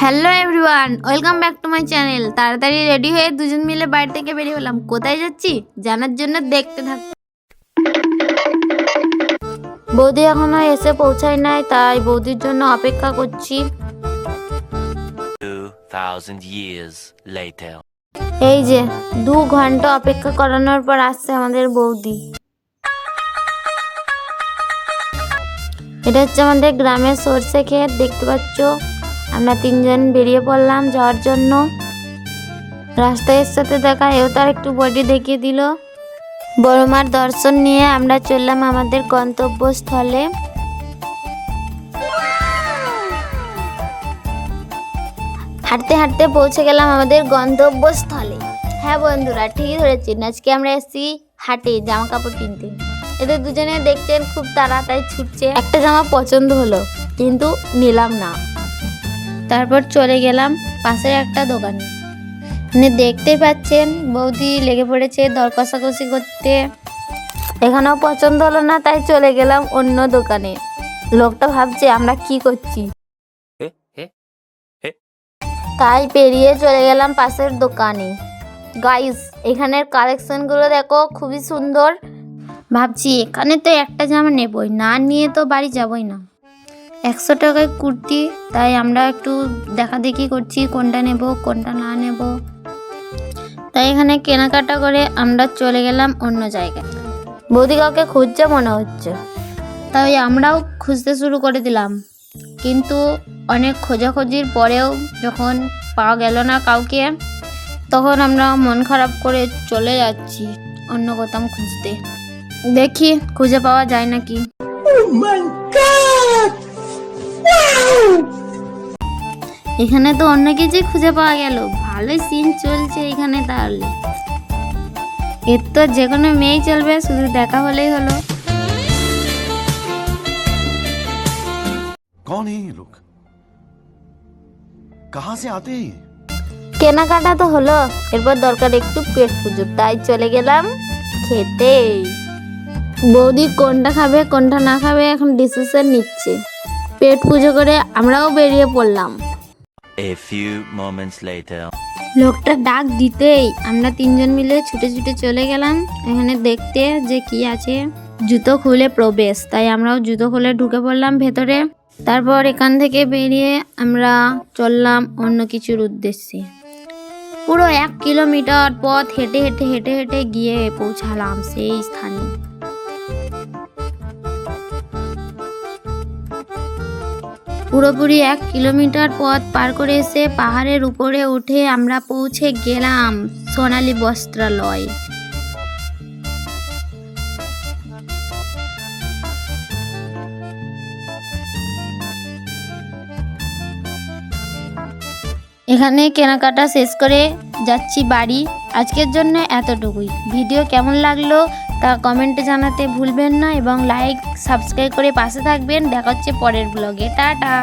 Hello everyone, welcome back to my channel. তাড়াতাড়ি ready হয়ে দুজন মিলে বাড়ি থেকে বেরিয়ে হলাম। কোথায় যাচ্ছি জানার জন্য দেখতে থাক। বৌদি এখনো এসে পৌঁছায় নাই, তাই বৌদির জন্য অপেক্ষা করছি। 2000 years later. এই যে 2 ঘন্টা অপেক্ষা করানোর পর আসছে আমাদের বৌদি। এটা হচ্ছে আমাদের গ্রামের সরষে ক্ষেত, দেখতে পাচ্ছ। আমরা 3 জন বেরিয়ে পড়লাম যাওয়ার জন্য। রাস্তায় এর সাথে দেখা, এও তার একটু বডি দেখিয়ে দিল। বড় মার দর্শন নিয়ে আমরা চললাম আমাদের গন্তব্যস্থলে। হাঁটতে হাঁটতে পৌঁছে গেলাম আমাদের গন্তব্যস্থলে। হ্যাঁ বন্ধুরা, ঠিকই ধরেছেন, আজকে আমরা এসেছি হাটে জামা কাপড় কিনতে। এদের দুজনে দেখছেন খুব তাড়াতাড়ি ছুটছে। একটা জামা পছন্দ হলো কিন্তু নিলাম না। তারপর চলে গেলাম পাশের একটা দোকানে। দেখতে পাচ্ছেন বৌদি লেগে পড়েছে দর কষাকষি করতে। এখানেও পছন্দ হলো না, তাই চলে গেলাম অন্য দোকানে। লোকটা ভাবছে আমরা কি করছি, তাই পেরিয়ে চলে গেলাম পাশের দোকানে। গাইস, এখানের কালেকশনগুলো দেখো, খুবই সুন্দর। ভাবছি এখানে তো একটা জামা নেবই, না নিয়ে তো বাড়ি যাবই না। 100 টাকায় কুর্তি, তাই আমরা একটু দেখা দেখি করছি কোনটা নেব কোনটা না নেব। তাই এখানে কেনাকাটা করে আমরা চলে গেলাম অন্য জায়গায়। বৌদি কাউকে খুঁজছে মনে হচ্ছে, তাই আমরাও খুঁজতে শুরু করে দিলাম। কিন্তু অনেক খোঁজাখুঁজির পরেও যখন পাওয়া গেল না কাউকে, তখন আমরা মন খারাপ করে চলে যাচ্ছি অন্য কোথাও খুঁজতে। দেখি খুঁজে পাওয়া যায় নাকি। এখানে তো অন্য কিছুই খুঁজে পাওয়া গেল। ভালোই সিন চলছে এখানে। তাহলে এর তো যে কোনো মেয়েই চলবে, শুধু দেখা হলেই হলো। कौन है ये लोग? कहां से आते हैं? কেনাকাটা তো হলো, এরপর দরকার একটু পেট পুজো, তাই চলে গেলাম খেতে। বৌদি কোনটা খাবে কোনটা না খাবে এখন ডিসিশন নিচ্ছে। পেট পুজো করে আমরাও বেরিয়ে পড়লাম। A few moments later. লোকটা ডাক দিতেই আমরা 3 জন মিলে ছুটে ছুটে চলে গেলাম এখানে দেখতে যে কি আছে। জুতো খুলে প্রবেশ, তাই আমরাও জুতো খুলে ঢুকে পড়লাম ভেতরে। তারপর এখান থেকে বেরিয়ে আমরা চললাম অন্য কিছুর উদ্দেশ্যে। পুরো 1 কিলোমিটার পথ হেঁটে হেঁটে হেঁটে হেঁটে গিয়ে পৌঁছালাম সেই স্থানে। পুরোপুরি 1 কিলোমিটার পথ পার করে এসে পাহাড়ের উপরে উঠে আমরা পৌঁছে গেলাম সোনালী বস্ত্রালয়। এখানে কেনাকাটা শেষ করে যাচ্ছি বাড়ি। আজকের জন্য এতটুকুই। ভিডিও কেমন লাগলো তা কমেন্টে জানাতে ভুলবেন না এবং লাইক সাবস্ক্রাইব করে পাশে থাকবেন। দেখা হচ্ছে পরের ব্লগে। টাটা।